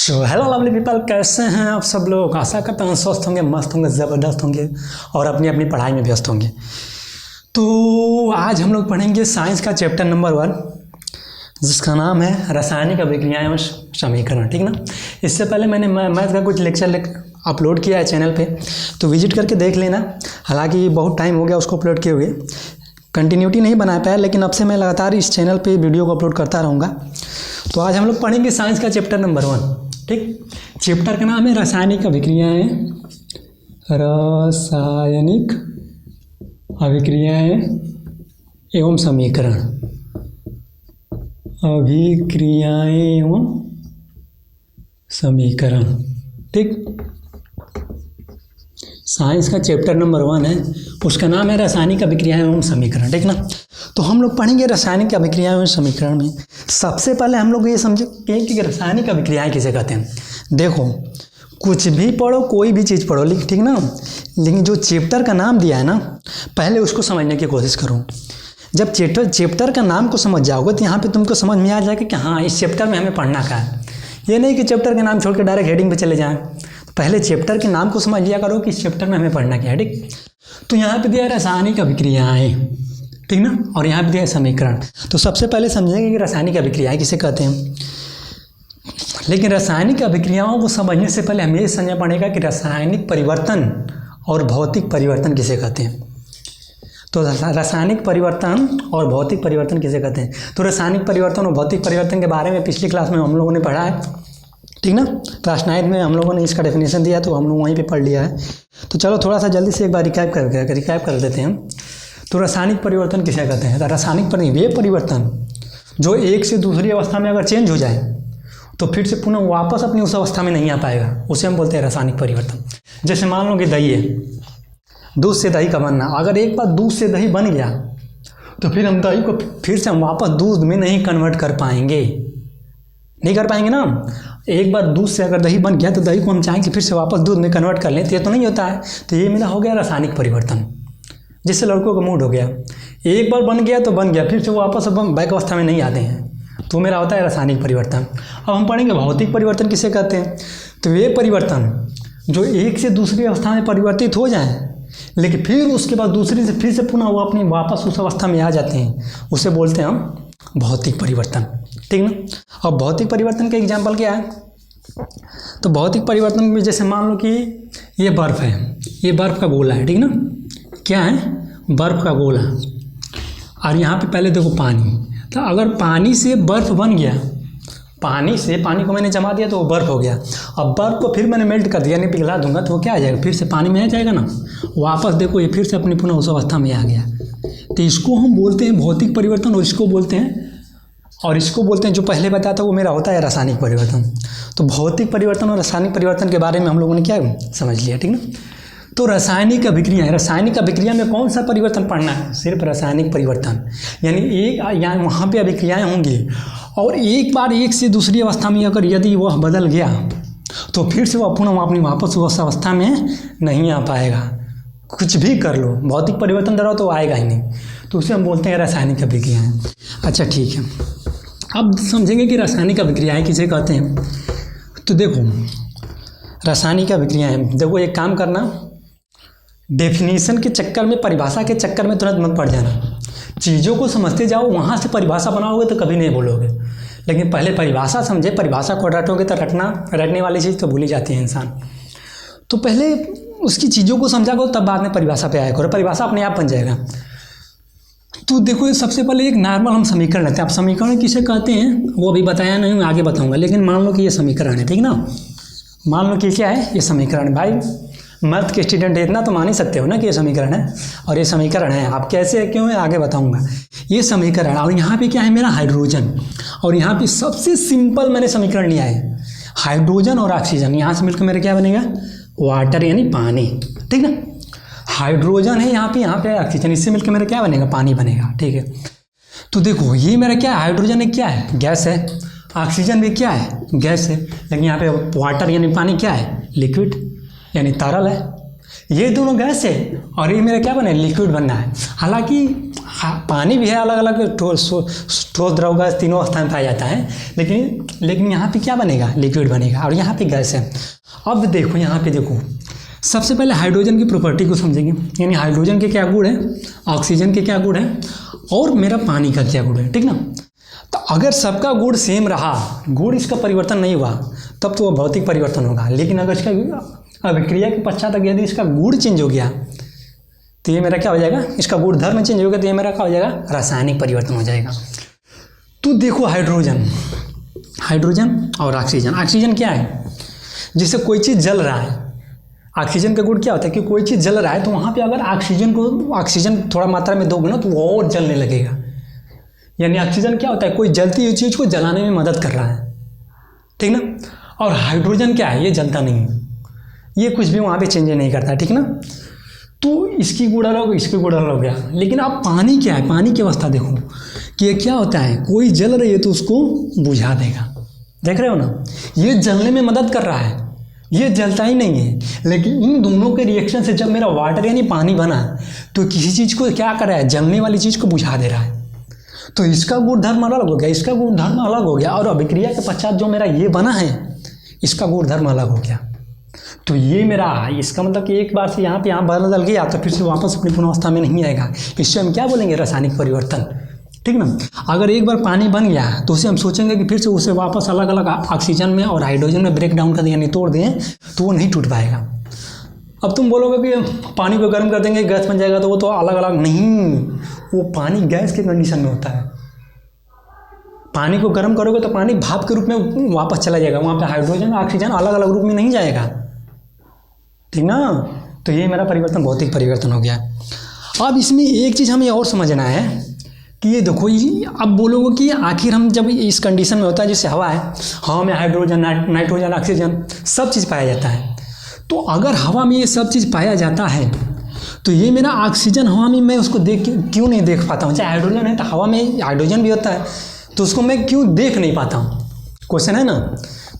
Hello lovely people, कैसे हैं आप सब लोग। आशा करता हूँ स्वस्थ होंगे, मस्त होंगे, ज़बरदस्त होंगे और अपनी अपनी पढ़ाई में व्यस्त होंगे। तो आज हम लोग पढ़ेंगे साइंस का चैप्टर नंबर 1, जिसका नाम है रासायनिक अभिक्रियाएं और समीकरण। ठीक ना। इससे पहले मैंने मैथ का कुछ लेक्चर अपलोड किया है चैनल पे, तो विजिट करके देख लेना। हालांकि बहुत टाइम हो गया उसको अपलोड किए हुए, कंटिन्यूटी नहीं बना पाया, लेकिन अब से मैं लगातार इस चैनल पे वीडियो को अपलोड करता रहूँगा। तो आज हम लोग पढ़ेंगे साइंस का चैप्टर नंबर 1। ठीक, चैप्टर का नाम है रासायनिक अभिक्रियाएं, रासायनिक अभिक्रियाएं एवं समीकरण, अभिक्रियाएं एवं समीकरण। ठीक, साइंस का चैप्टर नंबर 1 है, उसका नाम है रासायनिक अभिक्रियाएं एवं समीकरण। ठीक ना। तो हम लोग पढ़ेंगे रासायनिक अभिक्रियाएं एवं समीकरण में सबसे पहले हम लोग ये समझेंगे कि रासायनिक अभिक्रियाएं किसे कहते हैं। देखो, कुछ भी पढ़ो, कोई भी चीज़ पढ़ो, ठीक ना, लेकिन जो चैप्टर का नाम दिया है ना, पहले उसको समझने की कोशिश करो। जब चैप्टर का नाम को समझ जाओगे तो यहाँ पे तुमको समझ में आ जाएगा कि हाँ, इस चैप्टर में हमें पढ़ना क्या है। ये नहीं कि चैप्टर के नाम छोड़ के डायरेक्ट हेडिंग पे चले जाएं। तो पहले चैप्टर के नाम को समझ लिया करो कि इस चैप्टर में हमें पढ़ना क्या है। ठीक, तो यहाँ पे दिया है रासायनिक अभिक्रियाएं, ठीक ना, और यहाँ पे दिया है समीकरण। तो सबसे पहले समझेंगे कि रासायनिक अभिक्रियाएं किसे कहते हैं। लेकिन रासायनिक अभिक्रियाओं को समझने से पहले हमें ये समझना पड़ेगा कि रासायनिक परिवर्तन और भौतिक परिवर्तन किसे कहते हैं। तो रासायनिक परिवर्तन और भौतिक परिवर्तन किसे कहते हैं। तो रासायनिक परिवर्तन और भौतिक परिवर्तन के बारे में पिछली क्लास में हम लोगों ने पढ़ा है, ठीक ना। क्लास 9 में हम लोगों ने इसका डेफिनेशन दिया, तो हम लोग वहीं पे पढ़ लिया है। तो चलो थोड़ा सा जल्दी से एक बार रिकैप कर देते हैं। तो रासायनिक परिवर्तन किसे कहते हैं। रासायनिक वे परिवर्तन जो एक से दूसरी अवस्था में अगर चेंज हो जाए तो फिर से पुनः वापस अपनी उस अवस्था में नहीं आ पाएगा, उसे हम बोलते हैं रासायनिक परिवर्तन। जैसे मान लो कि दही है, दूध से दही का बनना। अगर एक बार दूध से दही बन गया तो फिर हम दही को फिर से हम वापस दूध में नहीं कन्वर्ट कर पाएंगे, नहीं कर पाएंगे ना। एक बार दूध से अगर दही बन गया तो दही को हम चाहें कि फिर से वापस दूध में कन्वर्ट कर लें, तो ये तो नहीं होता है। तो ये मेरा हो गया रासायनिक परिवर्तन। जिससे लड़कों का मूड हो गया, एक बार बन गया तो बन गया, फिर से वो वापस अब हम बैक अवस्था में नहीं आते हैं, तो मेरा होता है रासायनिक परिवर्तन। अब हम पढ़ेंगे भौतिक परिवर्तन किसे कहते हैं। तो वे परिवर्तन जो एक से दूसरी अवस्था में परिवर्तित हो जाएं, लेकिन फिर उसके बाद दूसरी से फिर से पुनः वो अपनी वापस उस अवस्था में आ जाते हैं, उसे बोलते हैं हम भौतिक परिवर्तन। ठीक ना। अब भौतिक परिवर्तन का एग्जाम्पल क्या है। तो भौतिक परिवर्तन में जैसे मान लो कि ये बर्फ़ है, ये बर्फ़ का गोला है, ठीक ना। क्या है, बर्फ़ का गोला। और यहाँ पे पहले देखो पानी। तो अगर पानी से बर्फ़ बन गया, पानी को मैंने जमा दिया तो वो बर्फ़ हो गया। अब बर्फ़ को फिर मैंने मेल्ट कर दिया, नहीं पिघला दूंगा तो वो क्या आ जाएगा, फिर से पानी में आ जाएगा ना। वापस देखो ये फिर से अपनी पुनः उस अवस्था में आ गया। तो इसको हम बोलते हैं भौतिक परिवर्तन, और इसको बोलते हैं जो पहले बताया था वो मेरा होता है रासायनिक परिवर्तन। तो भौतिक परिवर्तन और रासायनिक परिवर्तन के बारे में हम लोगों ने क्या समझ लिया, ठीक ना। तो रासायनिक अभिक्रिया में कौन सा परिवर्तन पढ़ना है, सिर्फ रासायनिक परिवर्तन। यानी यहाँ वहाँ पे अभिक्रियाएं होंगी और एक बार एक से दूसरी अवस्था में अगर यदि वह बदल गया तो फिर से वह पुनः अपनी वापस उस अवस्था में नहीं आ पाएगा। कुछ भी कर लो, भौतिक परिवर्तन करो तो आएगा ही नहीं, तो उसे हम बोलते हैं रासायनिक अभिक्रियाएं। अच्छा ठीक है, अब समझेंगे कि रासायनिक अभिक्रियाएं किसे कहते हैं। तो देखो रासायनिक अभिक्रियाएं, देखो एक काम करना, डेफिनेशन के चक्कर में, परिभाषा के चक्कर में तुरंत मत पड़ जाना। चीज़ों को समझते जाओ, वहाँ से परिभाषा बनाओगे तो कभी नहीं बोलोगे। लेकिन पहले परिभाषा समझे, परिभाषा को रटोगे तो रटने वाली चीज़ तो भूल ही जाती है इंसान। तो पहले उसकी चीज़ों को समझा करो, तब बाद में परिभाषा पे आया करो, परिभाषा अपने आप बन जाएगा। तो देखो सबसे पहले एक नॉर्मल हम समीकरण लेते हैं। आप समीकरण किसे कहते हैं वो अभी बताया नहीं, मैं आगे बताऊँगा। लेकिन मान लो कि ये समीकरण है, ठीक ना। मान लो कि क्या है, ये समीकरण है। भाई मैथ के स्टूडेंट है, इतना तो मान ही सकते हो ना कि ये समीकरण है, और ये समीकरण है। आप कैसे क्यों है आगे बताऊंगा। ये समीकरण, और यहाँ पे क्या है मेरा हाइड्रोजन, और यहाँ पे सबसे सिंपल मैंने समीकरण लिया है, हाइड्रोजन और ऑक्सीजन। यहाँ से मिलकर मेरा क्या बनेगा, वाटर यानी पानी, ठीक ना। हाइड्रोजन है यहाँ पे ऑक्सीजन, इससे मिलकर मेरा क्या बनेगा, पानी बनेगा, ठीक है। तो देखो ये मेरा क्या है, हाइड्रोजन है क्या है, गैस है। ऑक्सीजन भी क्या है, गैस है। लेकिन यहाँ पे वाटर यानी पानी क्या है, लिक्विड यानी तरल है। ये दोनों गैस है और ये मेरा क्या बना है, लिक्विड बनना है। हालांकि पानी भी है अलग अलग ठोस द्रव गैस तीनों अवस्था में पाया जाता है, लेकिन यहाँ पे क्या बनेगा, लिक्विड बनेगा, और यहाँ पे गैस है। अब देखो यहाँ पे देखो, सबसे पहले हाइड्रोजन की प्रॉपर्टी को समझेंगे, यानी हाइड्रोजन के क्या गुण है, ऑक्सीजन के क्या गुण है, और मेरा पानी का क्या गुण है, ठीक ना। तो अगर सबका गुण सेम रहा, गुण इसका परिवर्तन नहीं हुआ, तब तो वो भौतिक परिवर्तन होगा। लेकिन अगर इसका अभिक्रिया के पश्चात अगर यदि इसका गुण चेंज हो गया तो ये मेरा क्या हो जाएगा, इसका गुण धर्म चेंज हो गया तो ये मेरा क्या हो जाएगा, रासायनिक परिवर्तन हो जाएगा। तो देखो हाइड्रोजन और ऑक्सीजन। ऑक्सीजन क्या है, जिससे कोई चीज़ जल रहा है। ऑक्सीजन का गुण क्या होता है कि कोई चीज़ जल रहा है तो वहाँ पे अगर ऑक्सीजन थोड़ा मात्रा में दोगे ना तो वो और जलने लगेगा। यानी ऑक्सीजन क्या होता है, कोई जलती हुई चीज़ को जलाने में मदद कर रहा है, ठीक ना। और हाइड्रोजन क्या है, ये जलता नहीं है, ये कुछ भी वहाँ पे चेंज नहीं करता, ठीक ना। तो इसकी गुण अलग, इसकी गुण अलग हो गया। लेकिन अब पानी क्या है, पानी की अवस्था देखो कि ये क्या होता है, कोई जल रही है तो उसको बुझा देगा, देख रहे हो ना, ये जलने में मदद कर रहा है, ये जलता ही नहीं है। लेकिन इन दोनों के रिएक्शन से जब मेरा वाटर यानी पानी बना तो किसी चीज़ को क्या कर रहा है, जलने वाली चीज़ को बुझा दे रहा है। तो इसका गुणधर्म अलग हो गया, इसका गुणधर्म अलग हो गया, और अभिक्रिया के पश्चात जो मेरा ये बना है इसका गुणधर्म अलग हो गया। तो ये मेरा, इसका मतलब कि एक बार से यहाँ पे यहाँ बदल गया तो फिर से वापस अपनी पुनःअवस्था में नहीं आएगा। इससे हम क्या बोलेंगे, रासायनिक परिवर्तन, ठीक ना। अगर एक बार पानी बन गया तो उसे हम सोचेंगे कि फिर से उसे वापस अलग अलग ऑक्सीजन में और हाइड्रोजन में ब्रेक डाउन कर दें, यानी तोड़ दें, तो वो नहीं टूट पाएगा। अब तुम बोलोगे कि पानी को गर्म कर देंगे गैस बन जाएगा, तो वो तो अलग अलग नहीं, वो पानी गैस के कंडीशन में होता है। पानी को गर्म करोगे तो पानी भाप के रूप में वापस चला जाएगा, वहाँ पे हाइड्रोजन ऑक्सीजन अलग अलग रूप में नहीं जाएगा, ठीक ना। तो ये मेरा परिवर्तन भौतिक परिवर्तन हो गया। अब इसमें एक चीज़ हमें और समझना है कि ये देखो, अब बोलोगे कि आखिर हम जब इस कंडीशन में होता है जैसे हवा है, हवा में हाइड्रोजन नाइट्रोजन ऑक्सीजन सब चीज़ पाया जाता है। तो अगर हवा में ये सब चीज़ पाया जाता है तो ये मेरा ऑक्सीजन हवा में मैं उसको क्यों नहीं देख पाता हूँ। चाहे हाइड्रोजन है तो हवा में हाइड्रोजन भी होता है, तो उसको मैं क्यों देख नहीं पाता हूँ, क्वेश्चन है ना।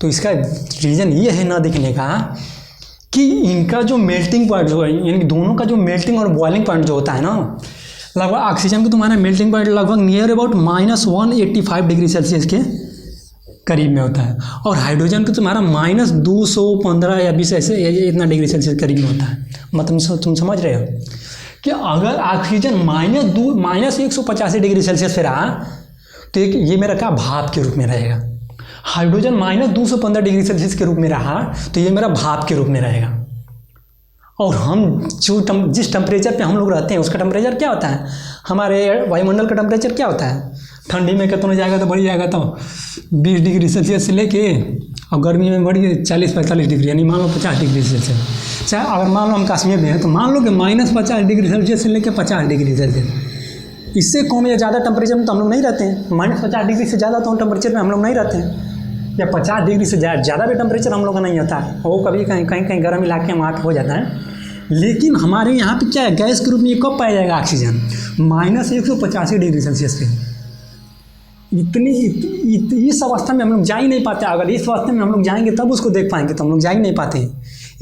तो इसका रीज़न ये है ना दिखने का कि इनका जो मेल्टिंग पॉइंट जो है, यानी दोनों का जो मेल्टिंग और बॉइलिंग पॉइंट जो होता है ना, लगभग ऑक्सीजन का तुम्हारा मेल्टिंग पॉइंट लगभग नियर अबाउट -185 डिग्री सेल्सियस के करीब में होता है, और हाइड्रोजन का तुम्हारा -215 या 20 ऐसे इतना डिग्री सेल्सियस करीब में होता है। मतलब तुम समझ रहे हो कि अगर ऑक्सीजन -185 डिग्री सेल्सियस पे रहा तो ये मेरा क्या भाप के रूप में रहेगा। हाइड्रोजन -215 डिग्री सेल्सियस के रूप में रहा तो ये मेरा भाप के रूप में रहेगा। और हम जिस टेम्परेचर पे हम लोग रहते हैं उसका टेम्परेचर क्या होता है, हमारे वायुमंडल का टेम्परेचर क्या होता है, ठंडी में कितना जाएगा तो बढ़ जाएगा तो 20 डिग्री सेल्सियस से लेके, और गर्मी में बढ़ गई 40-45 डिग्री, यानी मान लो 50 डिग्री सेल्सियस। चाहे अगर मान लो हम कश्मीर में हैं तो मान लो कि -50 डिग्री सेल्सियस से लेकर 50 डिग्री सेल्सियस। इससे कम या ज़्यादा टेम्परेचर में तो हम लोग नहीं रहते हैं, -50 डिग्री से ज़्यादा तो टेम्परेचर में हम लोग नहीं रहते हैं, या 50 डिग्री से ज़्यादा भी टेम्परेचर हम लोग का नहीं होता है, वो कभी कहीं गर्म इलाके में वहाँ पे हो जाता है। लेकिन हमारे यहाँ पे क्या है, गैस के रूप में ये कब पाया जाएगा ऑक्सीजन, -185 डिग्री सेल्सियस पे। इस अवस्था में हम लोग जा ही नहीं पाते। अगर इस अवस्था में हम लोग जाएंगे तब उसको देख पाएंगे, तो हम लोग जा ही नहीं पाते।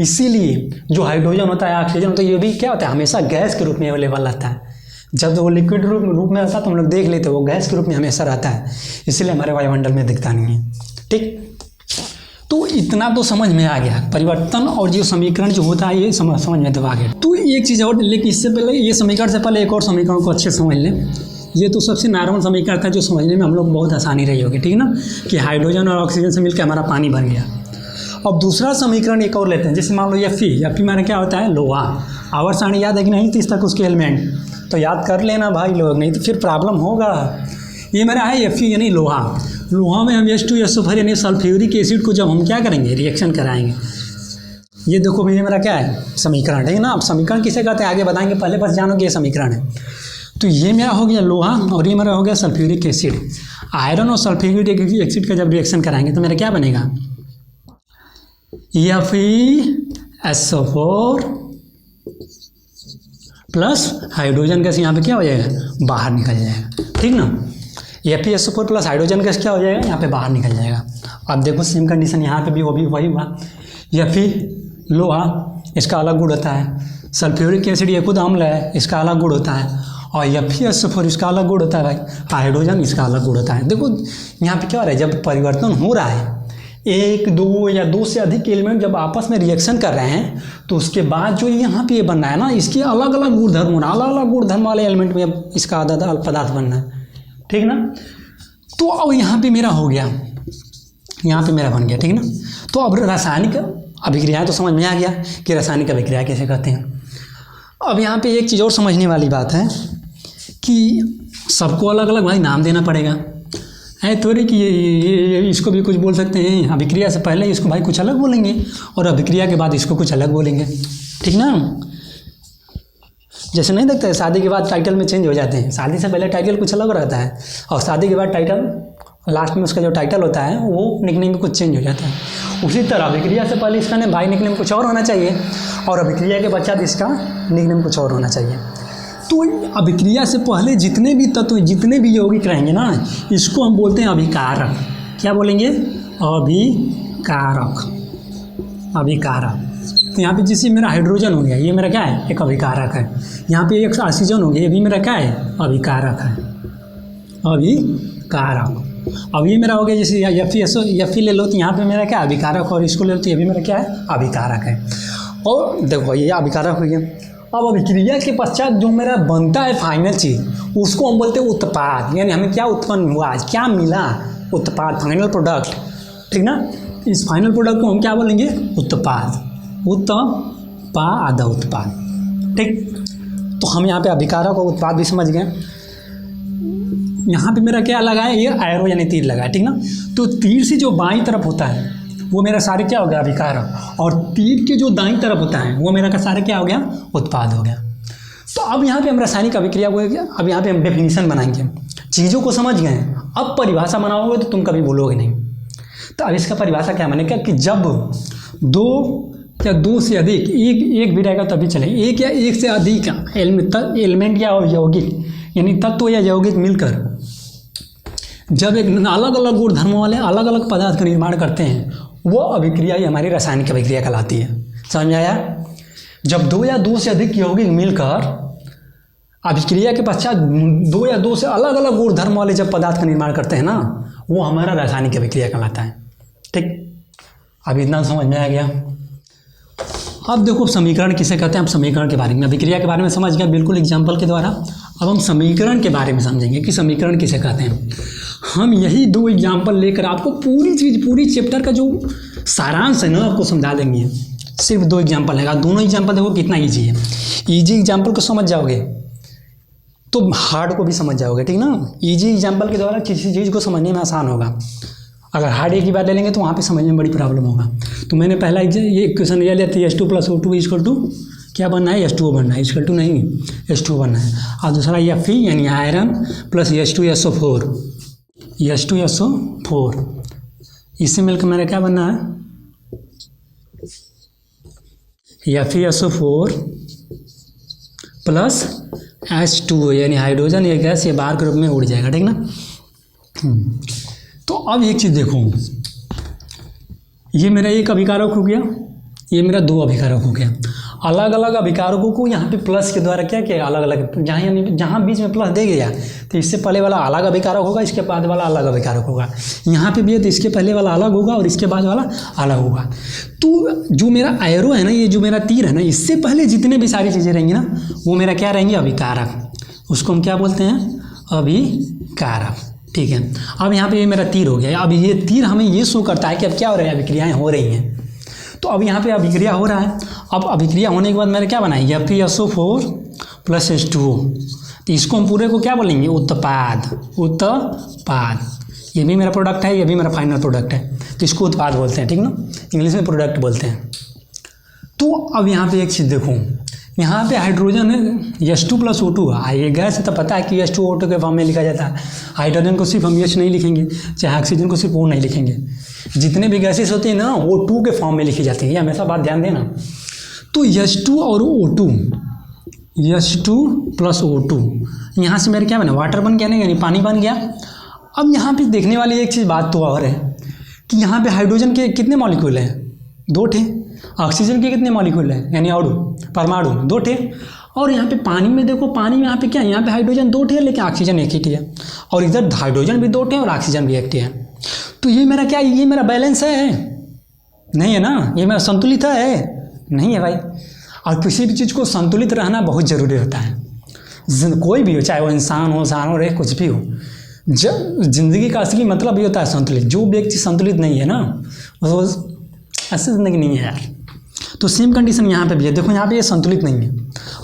इसीलिए जो हाइड्रोजन होता है, ऑक्सीजन होता है, ये भी क्या होता है, हमेशा गैस के रूप में अवेलेबल रहता है। जब वो लिक्विड रूप में रहता है तो हम लोग देख लेते हैं, वो गैस के रूप में हमेशा रहता है, इसलिए हमारे वायुमंडल में दिखता नहीं है, ठीक। तो इतना तो समझ में आ गया, परिवर्तन और जो समीकरण जो होता है ये समझ में तो आ गया। तो एक चीज़ और, लेकिन इससे पहले ये समीकरण से पहले एक और समीकरण को अच्छे से समझ लें। ये तो सबसे नॉर्मल समीकरण था जो समझने में हम लोग बहुत आसानी रही होगी, ठीक ना, कि हाइड्रोजन और ऑक्सीजन से मिलकर हमारा पानी बन गया। अब दूसरा समीकरण एक और लेते हैं, जैसे मान लो Fe माने क्या होता है, लोहा। आवर्त सारणी याद है कि नहीं, 30 तक उसके एलिमेंट तो याद कर लेना भाई लोग, नहीं तो फिर प्रॉब्लम होगा। ये मेरा है Fe यानी लोहा। लोहा में हम H2SO4 यानी सल्फ्यूरिक एसिड को जब हम क्या करेंगे, रिएक्शन कराएंगे। ये देखो भैया मेरा क्या है, समीकरण, ठीक है ना। अब समीकरण किसे कहते हैं आगे बताएंगे, पहले बस जानो कि ये समीकरण है। तो ये मेरा हो गया लोहा और ये मेरा हो गया सल्फ्यूरिक एसिड। आयरन और सल्फ्यूरिक एसिड का जब रिएक्शन कराएंगे तो मेरा क्या बनेगा, FeSO4 प्लस हाइड्रोजन गैस यहाँ पे क्या हो जाएगा, बाहर निकल जाएगा, ठीक ना। FeSO4 प्लस हाइड्रोजन गैस क्या हो जाएगा, यहाँ पे बाहर निकल जाएगा। अब देखो सेम कंडीशन यहाँ पे भी वो भी वही हुआ। Fe लोहा, इसका अलग गुण होता है। सल्फ्यूरिक एसिड ये खुद अम्ल है, इसका अलग गुण होता है। और Fe4 इसका अलग गुण होता है भाई, हाइड्रोजन इसका अलग गुण होता है। देखो यहाँ पे क्या हो रहा है, जब परिवर्तन हो रहा है, एक दो या दो से अधिक एलिमेंट जब आपस में रिएक्शन कर रहे हैं, तो उसके बाद जो यहाँ पे ये बनना है ना, इसके अलग अलग गुणधर्म होना, अलग अलग गुणधर्म वाले एलिमेंट में अब इसका आधा पदार्थ बनना है, ठीक ना। तो अब यहाँ पे मेरा हो गया, यहाँ पे मेरा बन गया, ठीक ना। तो अब रासायनिक अभिक्रियाएं तो समझ में आ गया कि रासायनिक अभिक्रिया कैसे कहते हैं। अब यहाँ पे एक चीज़ और समझने वाली बात है कि सबको अलग अलग भाई नाम देना पड़ेगा, है थोड़ी कि ये इसको भी कुछ बोल सकते हैं, अभिक्रिया से पहले इसको भाई कुछ अलग बोलेंगे और अभिक्रिया के बाद इसको कुछ अलग बोलेंगे, ठीक ना। जैसे नहीं देखते शादी के बाद टाइटल में चेंज हो जाते हैं, शादी से पहले टाइटल कुछ अलग रहता है और शादी के बाद टाइटल लास्ट में उसका जो टाइटल होता है वो निकनेम में कुछ चेंज हो जाता है। उसी तरह अभिक्रिया से पहले इसका भाई निकनेम कुछ और होना चाहिए और अभिक्रिया के पश्चात इसका निकनेम कुछ और होना चाहिए। तो अभिक्रिया से पहले जितने भी तत्व, जितने भी यौगिक रहेंगे ना, इसको हम बोलते हैं अभिकारक। क्या बोलेंगे? अभिकारक, अभिकारक। तो यहाँ पे जैसे मेरा हाइड्रोजन हो गया, ये मेरा क्या है? एक अभिकारक है। यहाँ पे एक ऑक्सीजन हो गया, ये भी मेरा क्या है? अभिकारक है, अभिकारक। अब ये मेरा हो गया जैसे Fe ले लो तो यहाँ पे मेरा क्या? अभिकारक, और इसको ले लो तो ये भी मेरा क्या है? अभिकारक है। और देखो ये अभिकारक हो गया। अब अभिक्रिया के पश्चात जो मेरा बनता है फाइनल चीज़, उसको हम बोलते हैं उत्पाद। यानी हमें क्या उत्पन्न हुआ, क्या मिला? उत्पाद, फाइनल प्रोडक्ट, ठीक ना। इस फाइनल प्रोडक्ट को हम क्या बोलेंगे? उत्पाद, उत्पाद, उत्पाद, ठीक। तो हम यहाँ पे अभिकारक और उत्पाद भी समझ गए। यहाँ पे मेरा क्या लगा है? ये एरो यानी तीर लगा है, ठीक ना। तो तीर से जो बाईं तरफ होता है वो मेरा सारे क्या हो गया? अभिकारक। और तीर के जो दाईं तरफ होता है वो मेरा का सारे क्या हो गया? उत्पाद हो गया। तो अब यहाँ पे हम रासायनिक अभिक्रिया को, अब यहाँ पे हम डेफिनेशन बनाएंगे। चीज़ों को समझ गए, अब परिभाषा बनाओगे तो तुम कभी बोलोगे नहीं। तो अब इसका परिभाषा क्या बनेगा कि जब दो या दो से अधिक, एक भी रहेगा तभी चले, एक या एक से अधिक एलिमेंट या यौगिक यानी तत्व या यौगिक मिलकर जब एक अलग अलग गुण धर्मों वाले अलग अलग पदार्थ का निर्माण करते हैं, वो अभिक्रिया ही हमारी रासायनिक अभिक्रिया कहलाती है। समझ में आया? जब दो या दो से अधिक यौगिक मिलकर अभिक्रिया के पश्चात दो या दो से अलग अलग गुण धर्म वाले जब पदार्थ का निर्माण करते हैं ना, वो हमारा रासायनिक अभिक्रिया कहलाता है, ठीक। अब इतना समझ में आ गया। अब देखो समीकरण किसे कहते हैं। अब समीकरण के बारे में, अभिक्रिया के बारे में समझ गया बिल्कुल एग्जाम्पल के द्वारा। अब हम समीकरण के बारे में समझेंगे कि समीकरण किसे कहते हैं। हम यही दो एग्जाम्पल लेकर आपको पूरी चीज़, पूरी चैप्टर का जो सारांश है ना, आपको समझा देंगे। सिर्फ दो एग्जाम्पल है, दोनों एग्जाम्पल देखो कितना ईजी है। ईजी एग्जाम्पल को समझ जाओगे तो हार्ड को भी समझ जाओगे, ठीक ना। ईजी एग्जाम्पल के द्वारा किसी चीज़ को समझने में आसान होगा। अगर हार्ड एक ही बात ले लेंगे तो वहाँ पे समझने में बड़ी प्रॉब्लम होगा। तो मैंने पहला ये क्वेश्चन ये लेते H2 + O2 इक्वल टू क्या बनना है? H2O बनना है, इक्वल टू नहीं H2O बनना है। और दूसरा Fe यानी आयरन प्लस H2SO4, H2SO4, इससे मिलकर मेरा क्या बनना है? FeSO4 प्लस H2O यानी हाइड्रोजन, ये गैस ये बाहर के रूप में उड़ जाएगा, ठीक ना। तो अब एक चीज़ देखो, ये मेरा एक अभिकारक हो गया, ये मेरा दो अभिकारक हो गया। अलग अलग अभिकारकों को यहाँ पे प्लस के द्वारा क्या किया? अलग अलग, जहाँ बीच में प्लस दे गया तो इससे पहले वाला अलग अभिकारक होगा, इसके बाद वाला अलग अभिकारक होगा। यहाँ पे भी है तो इसके पहले वाला अलग होगा और इसके बाद वाला अलग होगा। तो जो मेरा एरो है ना, ये जो मेरा तीर है ना, इससे पहले जितने भी सारी चीज़ें रहेंगी ना, वो मेरा क्या रहेंगी? अभिकारक। उसको हम क्या बोलते हैं? अभिकारक, ठीक है। अब यहाँ पे ये मेरा तीर हो गया। अब ये तीर हमें ये शो करता है कि अब क्या हो रहा है? अभिक्रियाएँ हो रही हैं। तो अब यहाँ पे अभिक्रिया हो रहा है। अब अभिक्रिया होने के बाद मैंने क्या बनाई? FeSO4 plus H2O। तो इसको हम पूरे को क्या बोलेंगे? उत्पाद, उत्पाद। ये भी मेरा प्रोडक्ट है, ये भी मेरा फाइनल प्रोडक्ट है, तो इसको उत्पाद बोलते हैं, ठीक ना। इंग्लिश में प्रोडक्ट बोलते हैं। तो अब यहाँ पे एक चीज़ देखो, यहाँ पे हाइड्रोजन है H2 + O2 है। ये गैस है तो पता है कि H2O2 के फॉर्म में लिखा जाता है। हाइड्रोजन को सिर्फ हम H नहीं लिखेंगे, चाहे ऑक्सीजन को सिर्फ O नहीं लिखेंगे। जितने भी गैसेस होती हैं ना, वो O2 के फॉर्म में लिखी जाती है, ये हमेशा बात ध्यान देना। तो H2 और O2, H2 + O2, यहाँ से मेरे क्या बना? वाटर बन गया ना, यानी पानी बन गया। अब यहाँ पे देखने वाली एक चीज़ बात तो और है कि यहाँ पे हाइड्रोजन के कितने मॉलिक्यूल हैं? 2 थे। ऑक्सीजन के कितने मॉलिक्यूल हैं? यानी अणु, परमाणु 2 थे। और यहाँ पे पानी में देखो, पानी में यहाँ पे क्या है, यहाँ पे हाइड्रोजन 2 है लेकिन ऑक्सीजन 1 ही है, और इधर हाइड्रोजन भी 2 है और ऑक्सीजन भी 1 है। तो ये मेरा क्या, ये मेरा बैलेंस है? नहीं है ना, ये मेरा संतुलित है? नहीं है भाई। और किसी भी चीज़ को संतुलित रहना बहुत ज़रूरी होता है। कोई भी हो, चाहे वो इंसान हो, जानवर है, कुछ भी हो, जिंदगी का असली मतलब ये होता है संतुलित। जो व्यक्ति संतुलित नहीं है ना, वो असली ज़िंदगी नहीं है यार। तो सेम कंडीशन यहाँ पे भी है। देखो यहाँ पे ये संतुलित नहीं है।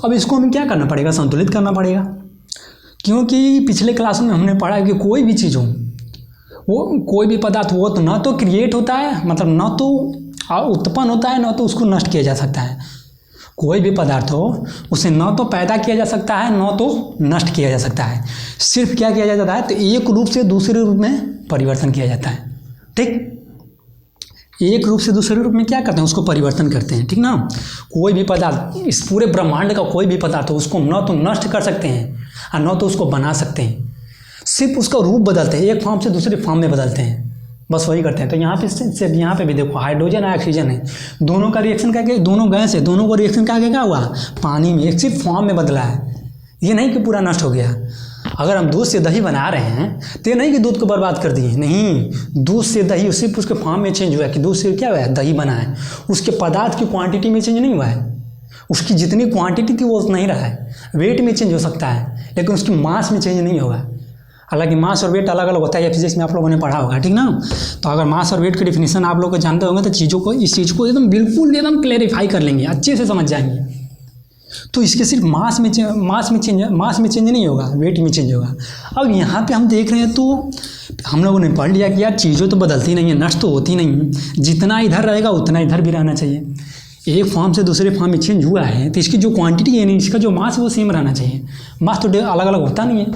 अब इसको हमें क्या करना पड़ेगा, संतुलित करना पड़ेगा। क्योंकि पिछले क्लास में हमने पढ़ा कि कोई भी चीज़ हो, वो कोई भी पदार्थ हो, तो ना तो क्रिएट होता है, मतलब ना तो उत्पन्न होता है, ना तो उसको नष्ट किया जा सकता है। कोई भी पदार्थ हो, उसे न तो पैदा किया जा सकता है, न तो नष्ट किया जा सकता है। सिर्फ क्या किया जाता है, तो एक रूप से दूसरे रूप में परिवर्तन किया जाता है। ठीक, एक रूप से दूसरे रूप में क्या करते हैं, उसको परिवर्तन करते हैं। ठीक ना। कोई भी पदार्थ, इस पूरे ब्रह्मांड का कोई भी पदार्थ हो, उसको न तो नष्ट कर सकते हैं और न तो उसको बना सकते हैं। सिर्फ उसका रूप बदलते हैं, एक फॉर्म से दूसरे फॉर्म में बदलते हैं, बस वही करते हैं। तो यहाँ पे यहाँ पे भी देखो, हाइड्रोजन और ऑक्सीजन है, दोनों का रिएक्शन क्या, दोनों गैस है, दोनों का रिएक्शन क्या हुआ, पानी में, एक सिर्फ फॉर्म में बदला है। ये नहीं कि पूरा नष्ट हो गया। अगर हम दूध से दही बना रहे हैं तो ये नहीं कि दूध को बर्बाद कर दिए, नहीं। दूध से दही सिर्फ उसके फॉर्म में चेंज हुआ है कि दूध से क्या हुआ है, दही बना है। उसके पदार्थ की क्वांटिटी में चेंज नहीं हुआ है। उसकी जितनी क्वांटिटी थी वो नहीं रहा है। वेट में चेंज हो सकता है लेकिन उसकी मास में चेंज नहीं होगा। हालांकि मास और वेट अलग अलग होता है, ये फिजिक्स में आप लोगों ने पढ़ा होगा। ठीक ना। तो अगर मास और वेट की डिफिनेशन आप लोग को जानते होंगे तो चीज़ों को, इस चीज़ को एकदम बिल्कुल एकदम क्लैरिफाई कर लेंगे, अच्छे से समझ जाएंगे। तो इसके सिर्फ मास में चेंज नहीं होगा, वेट में चेंज होगा। अब यहाँ पे हम देख रहे हैं तो हम लोगों ने पढ़ लिया कि यार चीज़ें तो बदलती नहीं है, नष्ट तो होती नहीं है। जितना इधर रहेगा उतना इधर भी रहना चाहिए। एक फॉर्म से दूसरे फॉर्म में चेंज हुआ है तो इसकी जो क्वांटिटी है नहीं, इसका जो मास है वो सेम रहना चाहिए। मास तो अलग अलग होता नहीं है,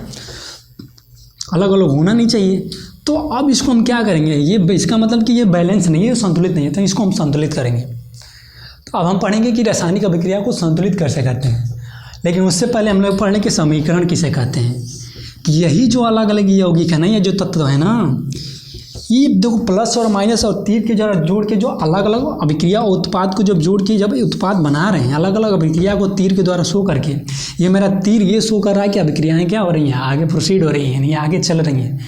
अलग अलग होना नहीं चाहिए। तो अब इसको हम क्या करेंगे, ये इसका मतलब कि ये बैलेंस नहीं है, संतुलित नहीं है, तो इसको हम संतुलित करेंगे। तो अब हम पढ़ेंगे कि रासायनिक अभिक्रिया को संतुलित कैसे करते हैं। लेकिन उससे पहले हम लोग पढ़ने के समीकरण किसे कहते हैं, कि यही जो अलग अलग यौगिक है ना, ये जो तत्व है ना, ये देखो प्लस और माइनस और तीर के जरा जोड़ के जो अलग अलग अभिक्रिया उत्पाद को जब जोड़ के जब उत्पाद बना रहे हैं, अलग अलग अभिक्रिया को तीर के द्वारा शो करके, ये मेरा तीर ये शो कर रहा है कि अभिक्रियाएँ क्या हो रही हैं, आगे प्रोसीड हो रही हैं, ये आगे चल रही हैं।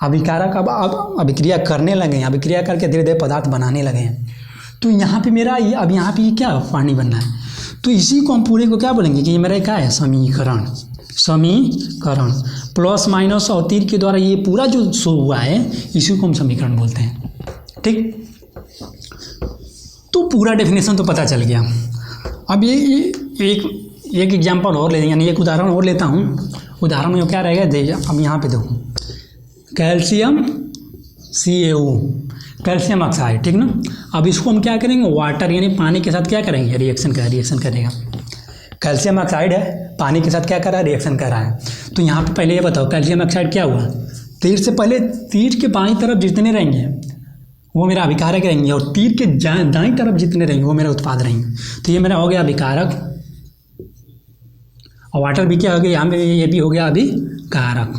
अभिकारक अब अभिक्रिया करने लगे हैं, अभिक्रिया करके धीरे धीरे पदार्थ बनाने लगे हैं। तो यहाँ पे मेरा ये अब यहाँ पे क्या पानी बनना है, तो इसी को हम पूरे को क्या बोलेंगे कि ये मेरा क्या है, समीकरण। समीकरण प्लस माइनस और तीर के द्वारा ये पूरा जो शो हुआ है इसी को हम समीकरण बोलते हैं। ठीक, तो पूरा डेफिनेशन तो पता चल गया। अब ये एक एग्जांपल और ले, यानी एक उदाहरण और लेता हूँ। उदाहरण में क्या रहेगा, अब यहाँ पे देखो, कैल्शियम CaO, कैल्शियम ऑक्साइड। ठीक ना। अब इसको हम क्या करेंगे, वाटर यानी पानी के साथ क्या करेंगे, रिएक्शन करेगा। कैल्शियम ऑक्साइड है, पानी के साथ क्या कर रहा है, रिएक्शन कर रहा है। तो यहाँ पे पहले ये बताओ कैल्शियम ऑक्साइड क्या हुआ, तीर से पहले तीर के बाईं तरफ जितने रहेंगे वो मेरा अभिकारक रहेंगे, और तीर के दाईं तरफ जितने रहेंगे वो मेरा उत्पाद रहेंगे। तो ये मेरा हो गया अभिकारक, और वाटर भी क्या हो गया, यहाँ पे ये भी हो गया अभिकारक।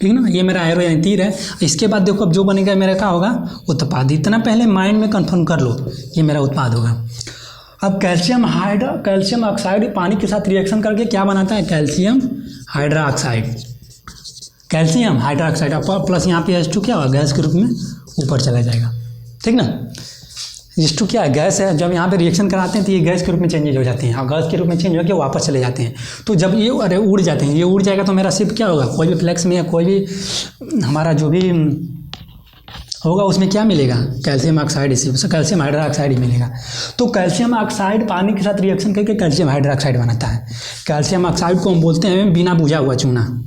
ठीक ना। ये मेरा एरो यानी तीर है। इसके बाद देखो अब जो बनेगा मेरा क्या होगा, उत्पाद। इतना पहले माइंड में कंफर्म कर लो, ये मेरा उत्पाद होगा। अब कैल्शियम ऑक्साइड पानी के साथ रिएक्शन करके क्या बनाता है, calcium hydroxide. Calcium hydroxide plus यहाँ पे H2 क्या होगा, गैस के रूप में ऊपर चला जाएगा। ठीक ना। H2 क्या है, गैस है। जब यहाँ पे रिएक्शन कराते हैं तो ये गैस के रूप में चेंज हो जाते हैं, और गैस के रूप में चेंज होकर वापस चले जाते हैं। तो जब ये उड़ जाते हैं, ये उड़ जाएगा तो मेरा सिर्फ क्या होगा, कोई भी फ्लेक्स में या कोई भी हमारा जो भी होगा उसमें क्या मिलेगा, कैल्शियम ऑक्साइड, इसी से कैल्शियम हाइड्रोक्साइड ही मिलेगा। तो कैल्शियम ऑक्साइड पानी के साथ रिएक्शन करके कैल्शियम हाइड्रोक्साइड बनाता है। कैल्शियम ऑक्साइड को हम बोलते हैं बिना बुझा हुआ चूना,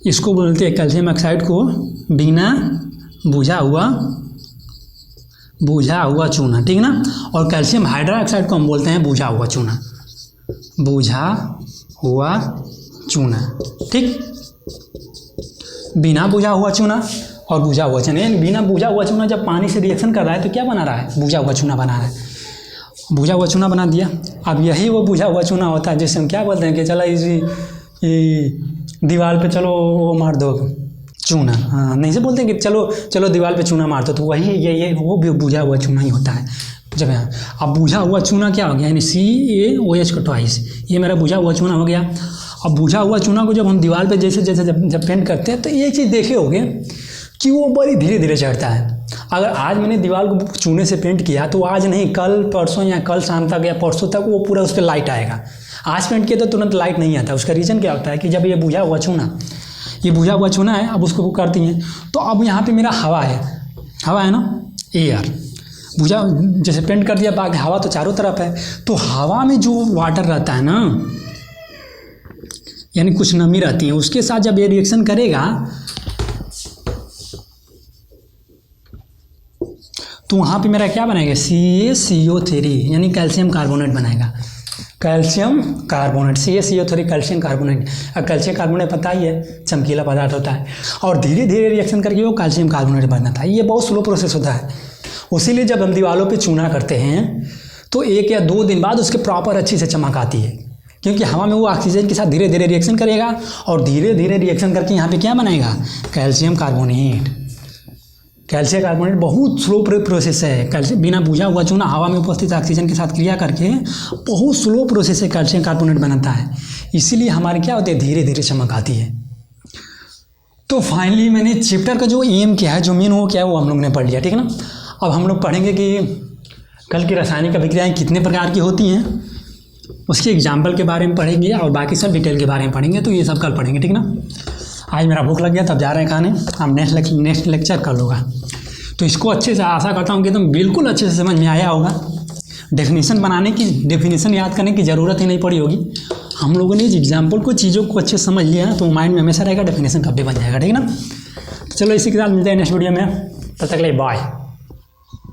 इसको बोलते हैं कैल्शियम ऑक्साइड को बिना बुझा हुआ चूना। ठीक ना। और कैल्शियम हाइड्रोक्साइड को हम बोलते हैं बुझा हुआ चूना। ठीक, बिना बुझा हुआ चूना और बुझा हुआ चूना। यानी बिना बुझा हुआ चूना जब पानी से रिएक्शन कर रहा है तो क्या बना रहा है, बुझा हुआ चूना बना रहा है। बुझा हुआ चूना बना दिया। अब यही वो बुझा हुआ चूना होता है जिसे हम क्या बोलते हैं कि चलो इसी दीवार पे चलो वो मार दो चूना। हाँ, नहीं से बोलते हैं कि चलो दीवार पे चूना मार दो, तो वही ये वो भी बुझा हुआ चूना ही होता है। जब यहाँ अब बुझा हुआ चूना क्या हो गया, यानी CaOH का ट्वाइस, ये मेरा बुझा हुआ चूना हो गया। अब बुझा हुआ चूना को जब हम दीवार पे जैसे जैसे जब पेंट करते हैं तो ये चीज़ देखे होगे कि वो बड़ी धीरे धीरे चढ़ता है। अगर आज मैंने दीवार को चूने से पेंट किया तो आज नहीं, कल परसों या कल शाम तक या परसों तक वो पूरा उस पर लाइट आएगा। आज पेंट किया तो तुरंत लाइट नहीं आता। उसका रीज़न क्या होता है कि जब ये बुझा हुआ चूना है, अब उसको करती हैं तो अब यहाँ पे मेरा हवा है ना, एयर। बुझा जैसे पेंट कर दिया, बाकी हवा तो चारों तरफ है, तो हवा में जो वाटर रहता है ना, यानी कुछ नमी रहती है, उसके साथ जब ये रिएक्शन करेगा तो वहाँ पे मेरा क्या बनाएगा, CaCO3 यानी कैल्शियम कार्बोनेट बनाएगा। Calcium carbonate, CaCO3 calcium carbonate. अब कैल्शियम कार्बोनेट पता ही है चमकीला पदार्थ होता है, और धीरे धीरे रिएक्शन करके वो कैल्शियम कार्बोनेट बनता है। ये बहुत स्लो प्रोसेस होता है। उसीलिए जब हम दीवारों पे चूना करते हैं तो 1 या 2 दिन बाद उसके प्रॉपर अच्छी से चमक आती है, क्योंकि हवा में वो ऑक्सीजन के साथ धीरे धीरे रिएक्शन करेगा और धीरे धीरे रिएक्शन करके यहाँ पे क्या बनाएगा, कैल्शियम कार्बोनेट। कैल्शियम कार्बोनेट बहुत स्लो प्रोसेस है। कैल्शियम बिना बुझा हुआ चूना हवा में उपस्थित ऑक्सीजन के साथ क्रिया करके बहुत स्लो प्रोसेस से कैल्शियम कार्बोनेट बनाता है। इसीलिए हमारे क्या होते हैं, धीरे धीरे चमक आती है। तो फाइनली मैंने चैप्टर का जो एम क्या है, जो मेन वो क्या है, वो हम लोग ने पढ़ लिया, ठीक है ना। अब हम लोग पढ़ेंगे कि कल की रासायनिक अभिक्रियाएँ कितने प्रकार की होती हैं, उसके एग्जाम्पल के बारे में पढ़ेंगे और बाकी सब डिटेल के बारे में पढ़ेंगे। तो ये सब कल पढ़ेंगे, ठीक ना। आज मेरा भूख लग गया, तब जा रहे हैं खाने। हम नेक्स्ट लेक्चर कर लूँगा। तो इसको अच्छे से, आशा करता हूँ कि तुम बिल्कुल अच्छे से समझ में आया होगा। डेफिनेशन याद करने की ज़रूरत ही नहीं पड़ी होगी। हम लोगों ने इस एग्जाम्पल को, चीज़ों को अच्छे से समझ लिया ना तो माइंड में हमेशा रहेगा, डेफिनेशन कब भी बन जाएगा, ठीक है ना। तो चलो इसी के साथ मिलते हैं नेक्स्ट वीडियो में। तब तक के लिए बाय।